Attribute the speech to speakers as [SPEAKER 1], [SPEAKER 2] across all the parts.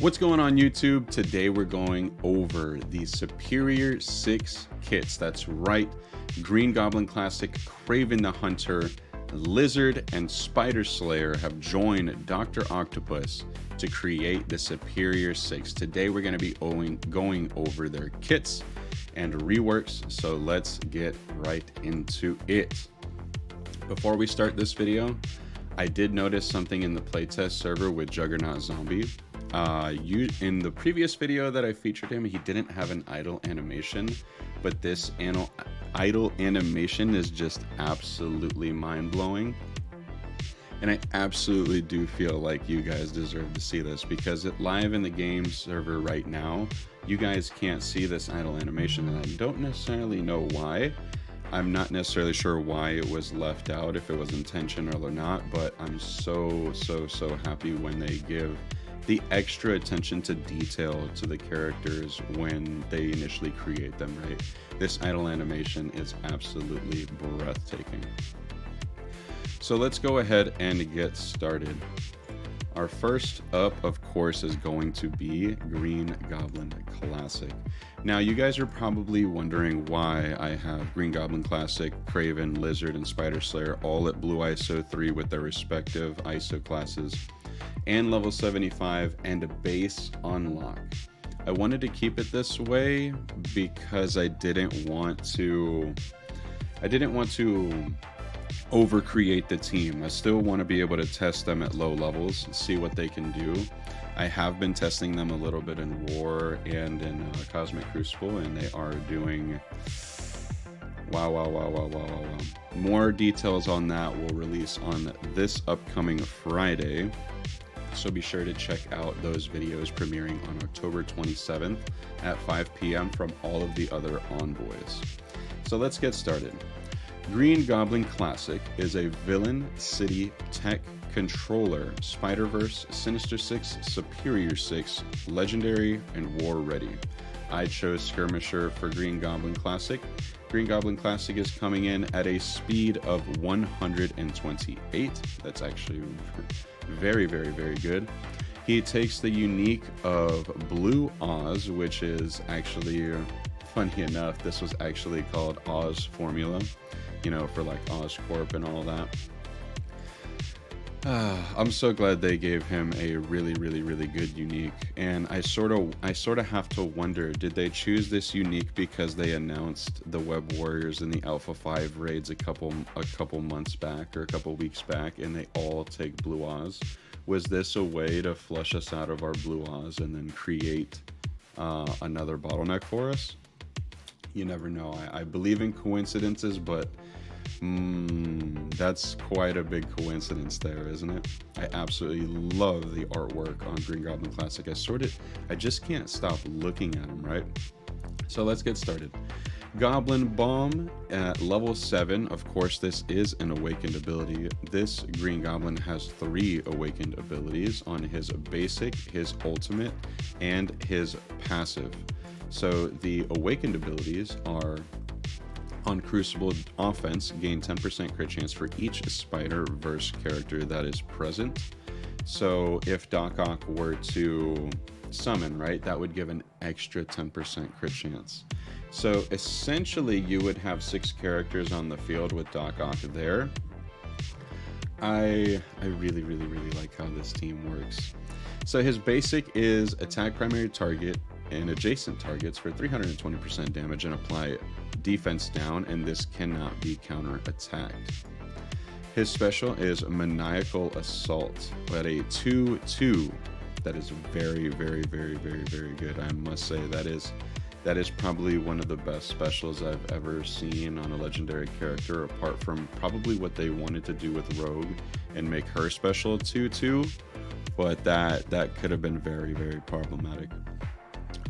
[SPEAKER 1] What's going on YouTube? Today we're going over the SuperiorSix kits. That's right, Green Goblin Classic, Kraven the Hunter, Lizard, and SpiderSlayer have joined Dr. Octopus to create the SuperiorSix. Today we're going to be going over their kits and reworks, so let's get right into it. Before we start this video, I did notice something in the playtest server with Juggernaut Zombie. In the previous video that I featured him, he didn't have an idle animation, but this idle animation is just absolutely mind-blowing. And I absolutely do feel like you guys deserve to see this, because it live in the game server right now, you guys can't see this idle animation, and I don't necessarily know why. I'm not necessarily sure why it was left out, if it was intentional or not, but I'm so happy when they give the extra attention to detail to the characters when they initially create them, right? This idle animation is absolutely breathtaking. So let's go ahead and get started. Our first up, of course, is going to be Green Goblin Classic. Now, you guys are probably wondering why I have Green Goblin Classic, Kraven, Lizard, and SpiderSlayer all at Blue ISO 3 with their respective ISO classes and level 75 and a base unlock. I wanted to keep it this way because I didn't want to overcreate the team. I still want to be able to test them at low levels, see what they can do. I have been testing them a little bit in War and in Cosmic Crucible, and they are doing wow. More details on that will release on this upcoming Friday, so be sure to check out those videos premiering on October 27th at 5 p.m. from all of the other envoys. So let's get started. Green Goblin Classic is a Villain City Tech Controller, Spider-Verse, Sinister Six, SuperiorSix, Legendary, and War Ready. I chose Skirmisher for Green Goblin Classic. Green Goblin Classic is coming in at a speed of 128. That's actually very good. He takes the unique of Blue Oz, which is actually, funny enough, this was actually called Oz Formula, you know, for like Oscorp and all that. I'm so glad they gave him a really good unique, and I sort of have to wonder, did they choose this unique because they announced the Web Warriors in the Alpha 5 raids a couple months back or a couple weeks back, and they all take Blue Oz? Was this a way to flush us out of our Blue Oz and then create another bottleneck for us? You never know. I believe in coincidences, but that's quite a big coincidence there, isn't it? I absolutely love the artwork on Green Goblin Classic. I just can't stop looking at them, right? So let's get started. Goblin Bomb at level 7. Of course, this is an awakened ability. This Green Goblin has 3 awakened abilities on his basic, his ultimate, and his passive. So the awakened abilities are: on Crucible offense, gain 10% crit chance for each Spider-Verse character that is present. So if Doc Ock were to summon, right, that would give an extra 10% crit chance. So essentially you would have 6 characters on the field with Doc Ock there. I really like how this team works. So his basic is attack primary target and adjacent targets for 320% damage and apply defense down, and this cannot be counter-attacked. His special is Maniacal Assault at a 2/2. That is very good. I must say that is probably one of the best specials I've ever seen on a legendary character, apart from probably what they wanted to do with Rogue and make her special 2/2, but that could have been very problematic.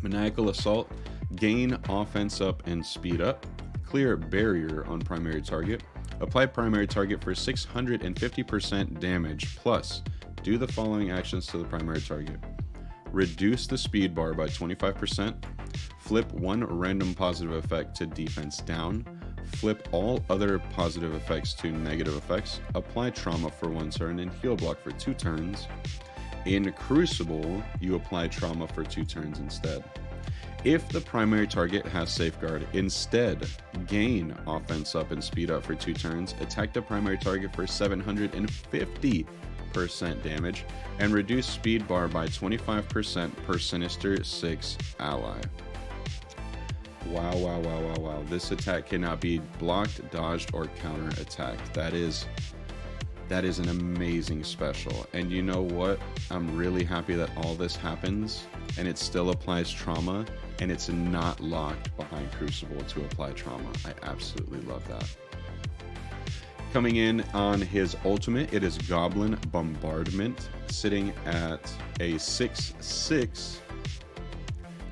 [SPEAKER 1] Maniacal Assault, gain offense up and speed up, clear barrier on primary target, apply primary target for 650% damage, plus do the following actions to the primary target: reduce the speed bar by 25%, flip one random positive effect to defense down, flip all other positive effects to negative effects, apply trauma for 1 turn and heal block for 2 turns, In Crucible, you apply trauma for 2 turns instead. If the primary target has safeguard, instead gain offense up and speed up for 2 turns, attack the primary target for 750% damage, and reduce speed bar by 25% per SinisterSix ally. Wow, wow, wow, wow, wow. This attack cannot be blocked, dodged, or counter-attacked. That is an amazing special. And you know what? I'm really happy that all this happens and it still applies trauma and it's not locked behind Crucible to apply trauma. I absolutely love that. Coming in on his ultimate, it is Goblin Bombardment, sitting at a 6/6.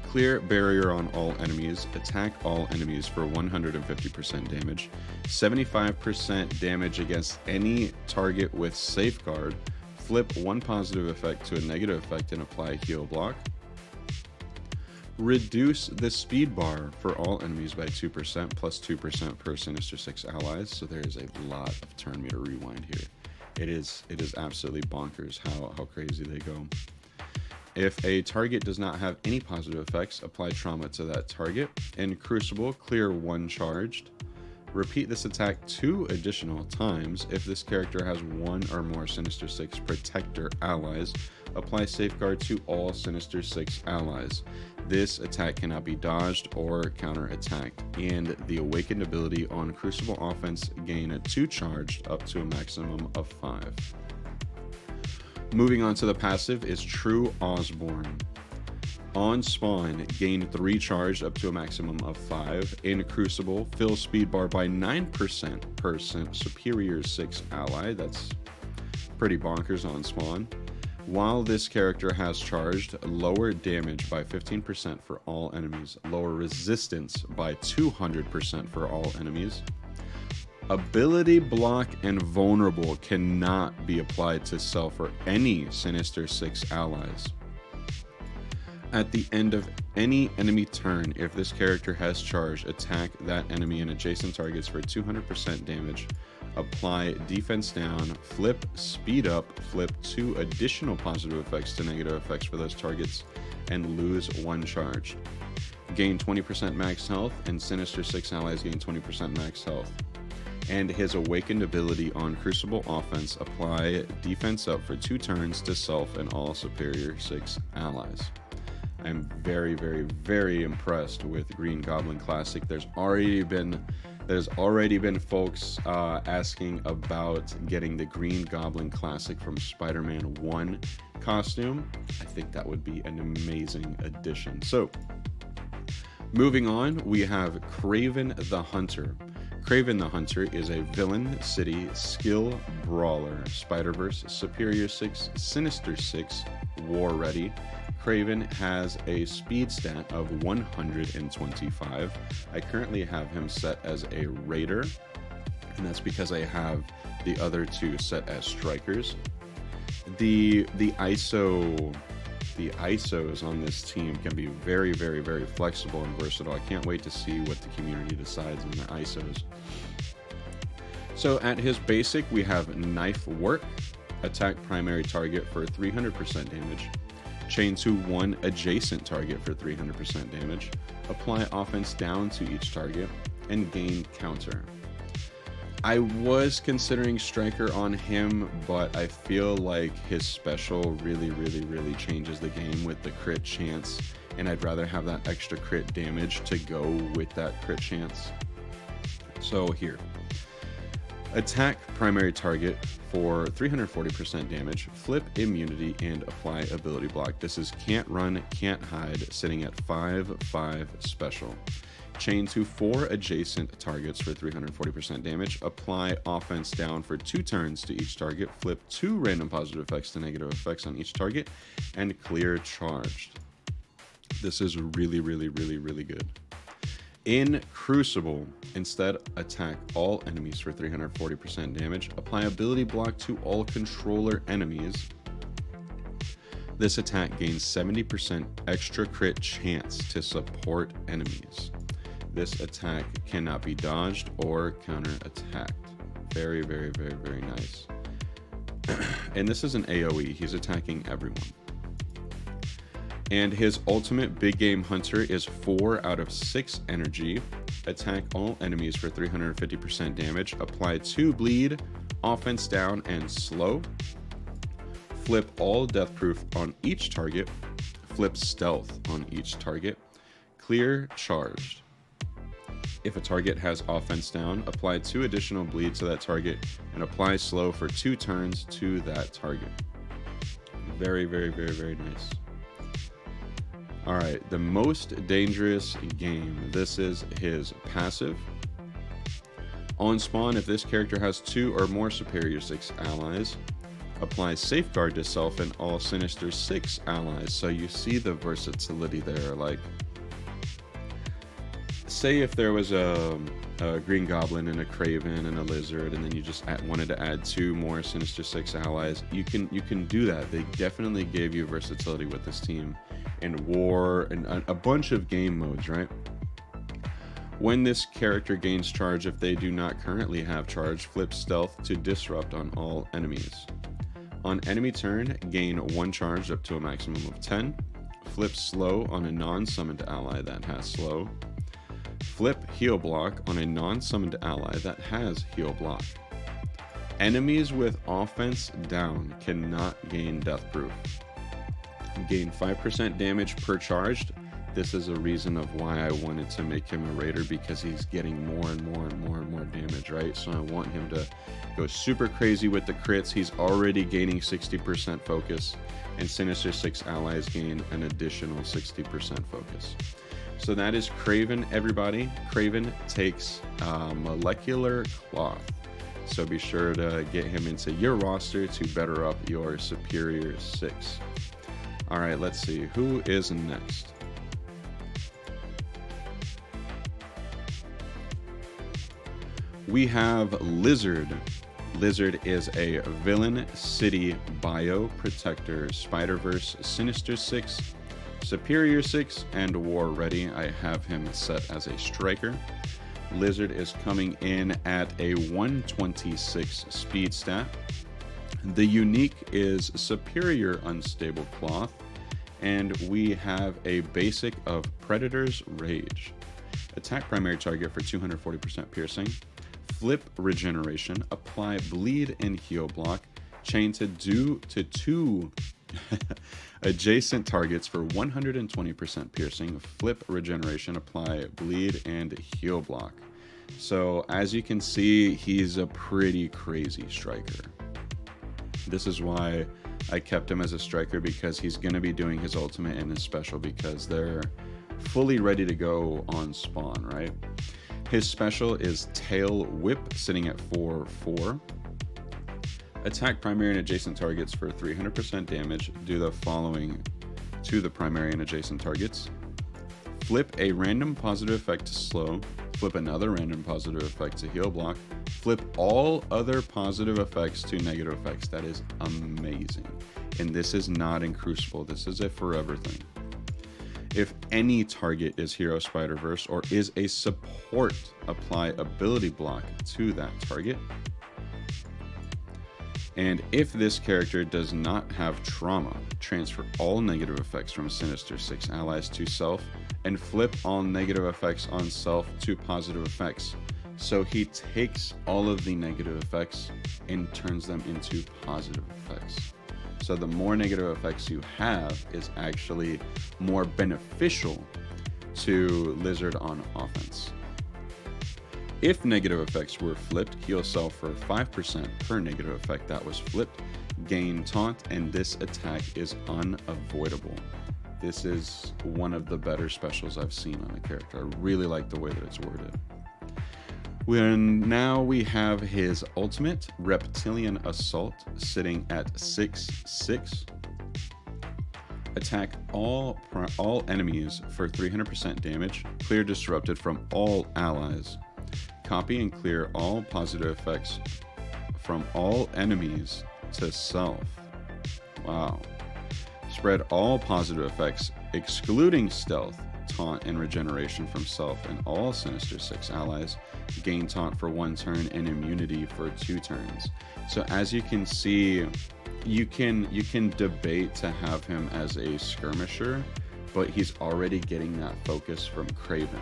[SPEAKER 1] Clear barrier on all enemies, attack all enemies for 150% damage, 75% damage against any target with safeguard, flip 1 positive effect to a negative effect and apply a heal block. Reduce the speed bar for all enemies by 2% plus 2% per SinisterSix allies. So there is a lot of turn meter rewind here. It is absolutely bonkers how crazy they go. If a target does not have any positive effects, apply trauma to that target. In Crucible, clear 1 charged. Repeat this attack 2 additional times. If this character has 1 or more SinisterSix protector allies, apply safeguard to all SinisterSix allies. This attack cannot be dodged or counter-attacked. And the Awakened ability on Crucible offense, gain a 2 charged up to a maximum of 5. Moving on to the passive is True Osborne. On spawn, gain 3 charged up to a maximum of 5. In Crucible, fill speed bar by 9% per SuperiorSix ally. That's pretty bonkers on spawn. While this character has charged, lower damage by 15% for all enemies, lower resistance by 200% for all enemies. Ability block and vulnerable cannot be applied to self or any SinisterSix allies. At the end of any enemy turn, if this character has charged, attack that enemy and adjacent targets for 200% damage. Apply defense down, flip speed up, flip 2 additional positive effects to negative effects for those targets, and lose 1 charge. Gain 20% max health, and SinisterSix allies gain 20% max health. And his Awakened ability on Crucible offense, apply defense up for 2 turns to self and all SuperiorSix allies. I'm very, very, very impressed with Green Goblin Classic. There's already been folks asking about getting the Green Goblin Classic from Spider-Man 1 costume. I think that would be an amazing addition. So, moving on, we have Kraven the Hunter. Kraven the Hunter is a villain city skill brawler, Spider-Verse, SuperiorSix, SinisterSix, war ready. Kraven has a speed stat of 125. I currently have him set as a raider, and that's because I have the other 2 set as strikers. The ISOs on this team can be very, very, very flexible and versatile. I can't wait to see what the community decides on their ISOs. So at his basic, we have Knife Work, attack primary target for 300% damage, chain to 1 adjacent target for 300% damage, apply offense down to each target, and gain counter. I was considering Striker on him, but I feel like his special really, really, really changes the game with the crit chance, and I'd rather have that extra crit damage to go with that crit chance. So here, attack primary target for 340% damage, flip immunity, and apply ability block. This is can't run, can't hide, sitting at 5/5 special. Chain to 4 adjacent targets for 340% damage, apply offense down for 2 turns to each target, flip 2 random positive effects to negative effects on each target, and clear charged. This is really, really, really, really good. In Crucible, instead attack all enemies for 340% damage, apply ability block to all controller enemies. This attack gains 70% extra crit chance to support enemies. This attack cannot be dodged or counter-attacked. Very, very, very, very nice. And this is an AoE. He's attacking everyone. And his ultimate Big Game Hunter is 4 out of 6 energy. Attack all enemies for 350% damage. Apply 2 bleed, offense down, and slow. Flip all death proof on each target. Flip stealth on each target. Clear charged. If a target has offense down, apply 2 additional bleed to that target and apply slow for 2 turns to that target. Very, very, very, very nice. Alright, the most dangerous game. This is his passive. On spawn, if this character has 2 or more SuperiorSix allies, apply Safeguard to self and all SinisterSix allies. So you see the versatility there. Like, say if there was a Green Goblin and a Kraven and a Lizard, and then you just wanted to add 2 more SinisterSix allies, you can do that. They definitely gave you versatility with this team in War and a bunch of game modes, right? When this character gains charge, if they do not currently have charge, flip stealth to disrupt on all enemies. On enemy turn, gain 1 charge up to a maximum of 10. Flip slow on a non-summoned ally that has slow. Flip heal block on a non-summoned ally that has heal block. Enemies with offense down cannot gain death proof. Gain 5% damage per charged. This is a reason of why I wanted to make him a raider, because he's getting more and more and more and more damage, right? So I want him to go super crazy with the crits. He's already gaining 60% focus, and SinisterSix allies gain an additional 60% focus. So that is Kraven, everybody. Kraven takes Molecular Cloth. So be sure to get him into your roster to better up your SuperiorSix. All right, let's see. Who is next? We have Lizard. Lizard is a Villain City Bio Protector, Spider-Verse, SinisterSix, SuperiorSix, and War Ready. I have him set as a striker. Lizard is coming in at a 126 speed stat. The unique is Superior Unstable Cloth, and we have a basic of Predator's Rage. Attack primary target for 240% piercing. Flip regeneration. Apply bleed and heal block. Chain to 2 adjacent targets for 120% piercing. Flip regeneration. Apply bleed and heal block. So as you can see, he's a pretty crazy striker. This is why I kept him as a striker, because he's going to be doing his ultimate and his special, because they're fully ready to go on spawn, right? His special is Tail Whip, sitting at 4/4. Attack primary and adjacent targets for 300% damage. Do the following to the primary and adjacent targets. Flip a random positive effect to slow. Flip another random positive effect to heal block. Flip all other positive effects to negative effects. That is amazing. And this is not in Crucible. This is a forever thing. If any target is Hero Spider-Verse or is a support, apply ability block to that target. And if this character does not have trauma, transfer all negative effects from SinisterSix allies to self and flip all negative effects on self to positive effects. So he takes all of the negative effects and turns them into positive effects. So the more negative effects you have is actually more beneficial to Lizard on offense. If negative effects were flipped, heal self for 5% per negative effect that was flipped, gain taunt, and this attack is unavoidable. This is one of the better specials I've seen on a character. I really like the way that it's worded. Now we have his ultimate, Reptilian Assault, sitting at 6/6. Attack all enemies for 300% damage. Clear disrupted from all allies. Copy and clear all positive effects from all enemies to self. Wow. Spread all positive effects, excluding stealth, taunt, and regeneration from self and all SinisterSix allies. gain taunt for 1 turn and immunity for 2 turns. So as you can see, you can debate to have him as a skirmisher, but he's already getting that focus from Kraven.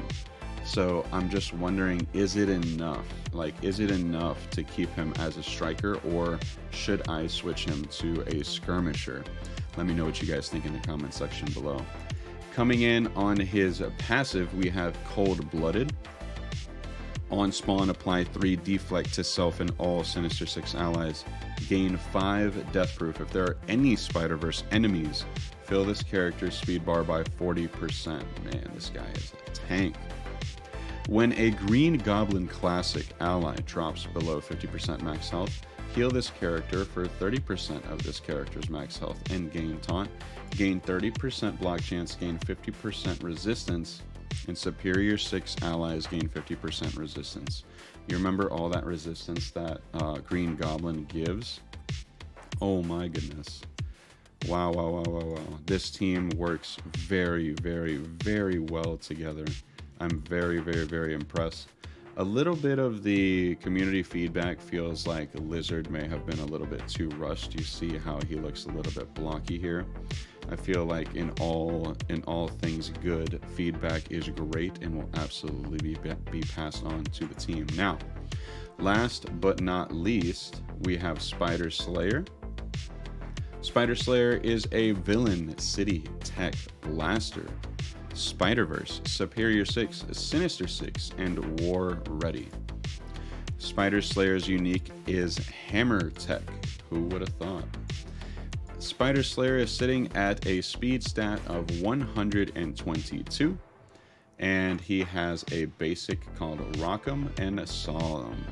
[SPEAKER 1] So I'm just wondering, is it enough? Like, is it enough to keep him as a striker, or should I switch him to a skirmisher? Let me know what you guys think in the comment section below. Coming in on his passive, we have Cold-Blooded. On spawn, apply 3 deflect to self and all SinisterSix allies. Gain 5 death proof. If there are any Spider-Verse enemies, fill this character's speed bar by 40%. Man, this guy is a tank. When a Green Goblin Classic ally drops below 50% max health, heal this character for 30% of this character's max health and gain taunt. Gain 30% block chance, gain 50% resistance, and SuperiorSix allies gain 50% resistance. You remember all that resistance that Green Goblin gives? Oh my goodness. Wow, wow, wow, wow, wow. This team works very, very, very well together. I'm very, very, very impressed. A little bit of the community feedback feels like Lizard may have been a little bit too rushed. You see how he looks a little bit blocky here. I feel like in all things good, feedback is great and will absolutely be passed on to the team. Now, last but not least, we have SpiderSlayer. SpiderSlayer is a villain city tech blaster. Spider-Verse, SuperiorSix, SinisterSix, and War Ready. SpiderSlayer's unique is Hammer Tech. Who would have thought? SpiderSlayer is sitting at a speed stat of 122, and he has a basic called Rock'em and Solemn.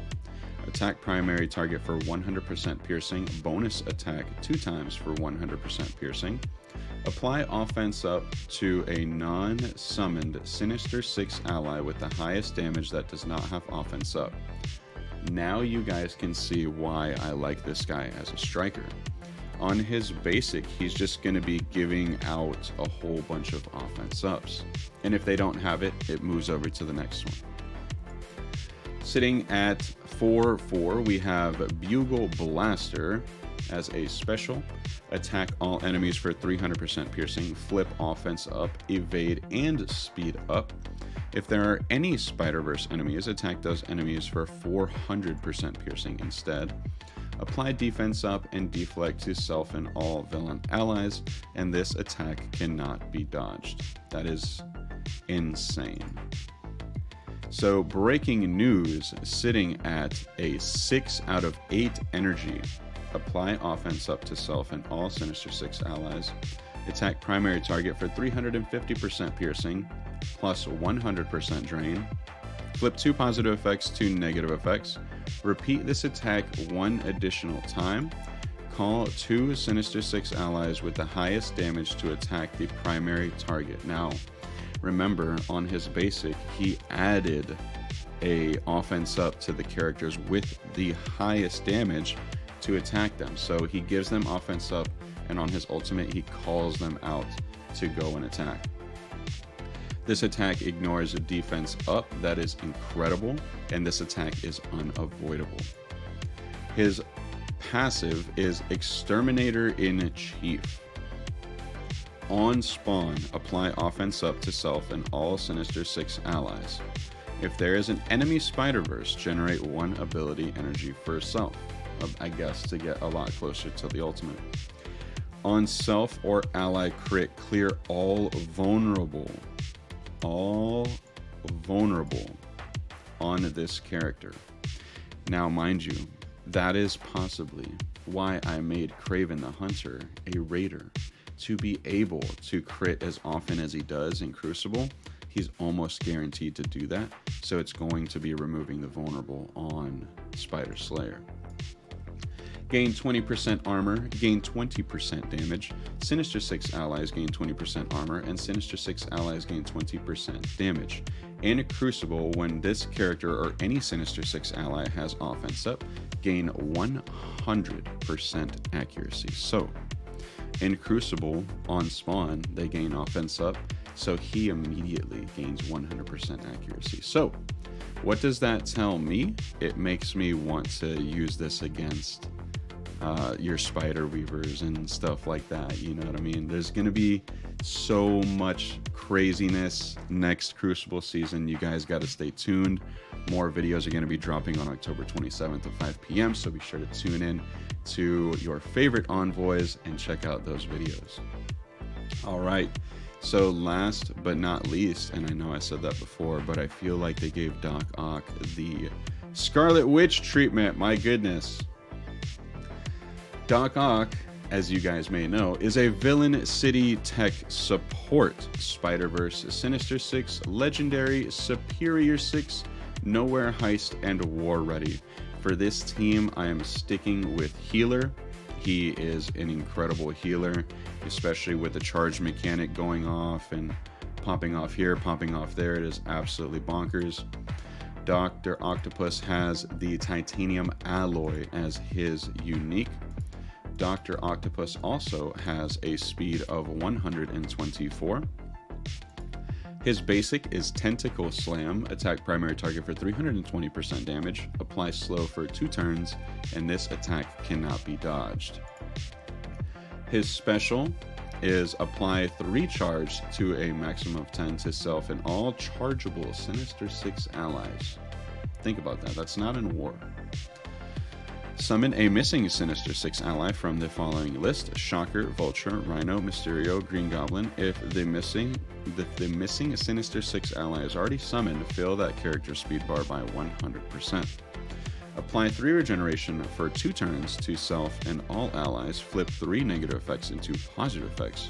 [SPEAKER 1] Attack primary target for 100% piercing, bonus attack 2 times for 100% piercing. Apply offense up to a non-summoned SinisterSix ally with the highest damage that does not have offense up. Now you guys can see why I like this guy as a striker. On his basic, he's just going to be giving out a whole bunch of offense ups. And if they don't have it, it moves over to the next one. Sitting at 4/4, we have Bugle Blaster as a special. Attack all enemies for 300% piercing, flip offense up, evade, and speed up. If there are any Spider-Verse enemies, attack those enemies for 400% piercing instead. Apply defense up and deflect to self and all villain allies, and this attack cannot be dodged. That is insane. So breaking news, sitting at a 6 out of 8 energy. Apply offense up to self and all SinisterSix allies. Attack primary target for 350% piercing, plus 100% drain. Flip 2 positive effects to negative effects. Repeat this attack 1 additional time. Call 2 SinisterSix allies with the highest damage to attack the primary target. Now, remember, on his basic, he added a offense up to the characters with the highest damage to attack them. So he gives them offense up, and on his ultimate, he calls them out to go and attack. This attack ignores defense up. That is incredible, and this attack is unavoidable. His passive is Exterminator in Chief. On spawn, apply offense up to self and all SinisterSix allies. If there is an enemy Spider-Verse, generate 1 ability energy for self. I guess to get a lot closer to the ultimate. On self or ally crit, clear all vulnerable on this character. Now, mind you, that is possibly why I made Kraven the Hunter a raider, to be able to crit as often as he does in Crucible. He's almost guaranteed to do that, so it's going to be removing the vulnerable on SpiderSlayer. Gain 20% armor, gain 20% damage. SinisterSix allies gain 20% armor, and SinisterSix allies gain 20% damage. In Crucible, when this character or any SinisterSix ally has offense up, gain 100% accuracy. So, in Crucible, on spawn, they gain offense up, So he immediately gains 100% accuracy. So what does that tell me? It makes me want to use this against your spider weavers and stuff like that. You know what I mean? There's going to be so much craziness next Crucible season. You guys got to stay tuned. More videos are going to be dropping on October 27th at 5 p.m. So be sure to tune in to your favorite envoys and check out those videos. All right. So last but not least, and I know I said that before, but I feel like they gave Doc Ock the Scarlet Witch treatment. My goodness. Doc Ock, as you guys may know, is a Villain City Tech support. Spider-Verse, SinisterSix, Legendary, SuperiorSix, Nowhere Heist, and War Ready. For this team, I am sticking with Healer. He is an incredible healer, especially with the charge mechanic going off and popping off here, popping off there. It is absolutely bonkers. Dr. Octopus has the titanium alloy as his unique. Dr. Octopus also has a speed of 124. His basic is Tentacle Slam, attack primary target for 320% damage, apply slow for 2 turns, and this attack cannot be dodged. His special is apply 3 charge to a maximum of 10 to self and all chargeable SinisterSix allies. Think about that, that's not in war. Summon a missing SinisterSix ally from the following list: Shocker, Vulture, Rhino, Mysterio, Green Goblin. If the missing SinisterSix ally is already summoned, fill that character's speed bar by 100%. Apply 3 regeneration for 2 turns to self and all allies. Flip 3 negative effects into positive effects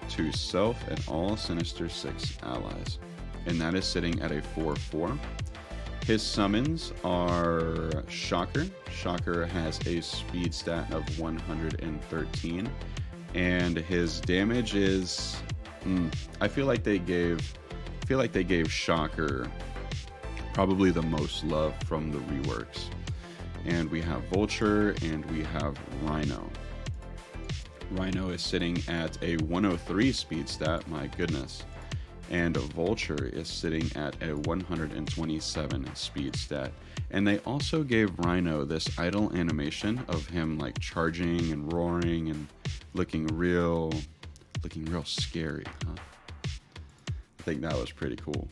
[SPEAKER 1] to self and all SinisterSix allies. And that is sitting at a 4/4. His summons are Shocker. Shocker has a speed stat of 113, and his damage is. I feel like they gave Shocker probably the most love from the reworks. And we have Vulture and we have Rhino. Rhino is sitting at a 103 speed stat. My goodness. And Vulture is sitting at a 127 speed stat. And they also gave Rhino this idle animation of him like charging and roaring and looking real scary, huh? I think that was pretty cool.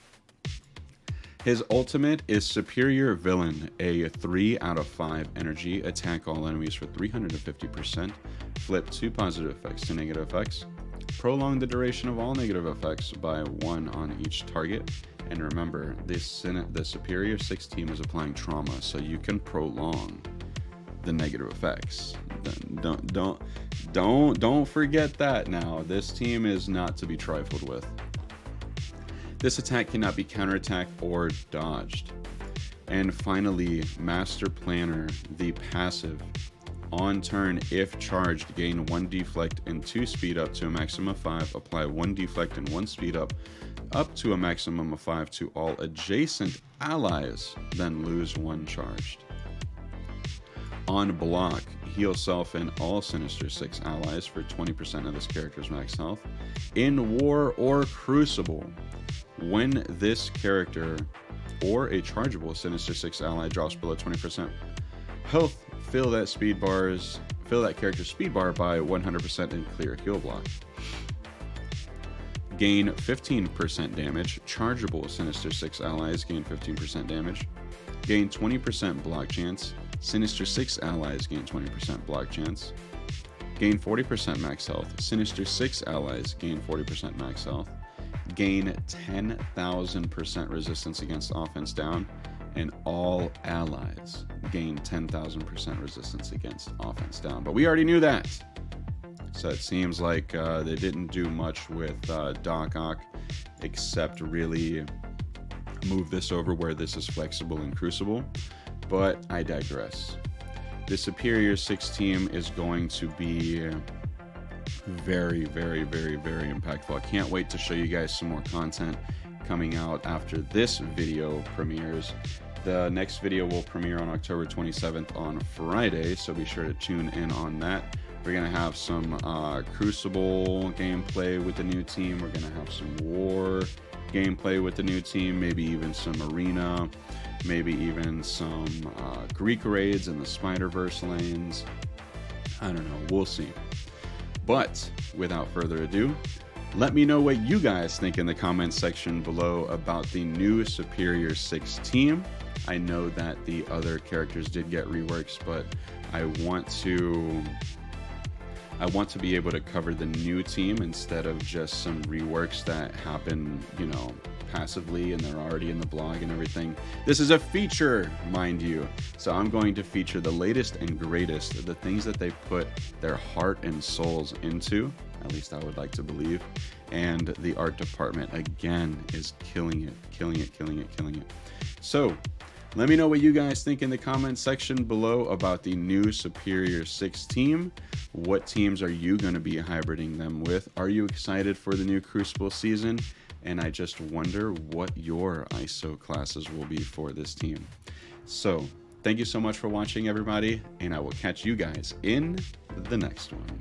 [SPEAKER 1] His ultimate is Superior Villain, a 3 out of 5 energy, attack all enemies for 350%, flip 2 positive effects to negative effects, prolong the duration of all negative effects by 1 on each target. And remember, the SuperiorSix team is applying trauma, so you can prolong the negative effects. Don't forget that now. This team is not to be trifled with. This attack cannot be counterattacked or dodged. And finally, Master Planner, the passive. On turn, if charged, gain 1 deflect and 2 speed up to a maximum of 5. Apply 1 deflect and 1 speed up to a maximum of 5 to all adjacent allies, then lose 1 charged. On block, heal self and all SinisterSix allies for 20% of this character's max health. In War or Crucible, when this character or a chargeable SinisterSix ally drops below 20% health, fill that character's speed bar by 100% and clear heal block. Gain 15% damage. Chargeable SinisterSix allies gain 15% damage. Gain 20% block chance. SinisterSix allies gain 20% block chance. Gain 40% max health. SinisterSix allies gain 40% max health. Gain 10,000% resistance against offense down. And all allies gain 10,000% resistance against offense down. But we already knew that. So it seems like they didn't do much with Doc Ock except really move this over where this is flexible in Crucible. But I digress. The SuperiorSix team is going to be very, very, very, very impactful. I can't wait to show you guys some more content coming out after this video premieres. The next video will premiere on October 27th on Friday, so be sure to tune in on that. We're going to have some Crucible gameplay with the new team. We're going to have some War gameplay with the new team, maybe even some Arena, maybe even some Greek raids in the Spider-Verse lanes. I don't know, we'll see. But without further ado, let me know what you guys think in the comments section below about the new SuperiorSix team. I know that the other characters did get reworks, but I want to be able to cover the new team instead of just some reworks that happen, you know, passively and they're already in the blog and everything. This is a feature, mind you. So I'm going to feature the latest and greatest, the things that they put their heart and souls into, at least I would like to believe. And the art department, again, is killing it. So let me know what you guys think in the comments section below about the new SuperiorSix team. What teams are you going to be hybriding them with? Are you excited for the new Crucible season? And I just wonder what your ISO classes will be for this team. So thank you so much for watching, everybody, and I will catch you guys in the next one.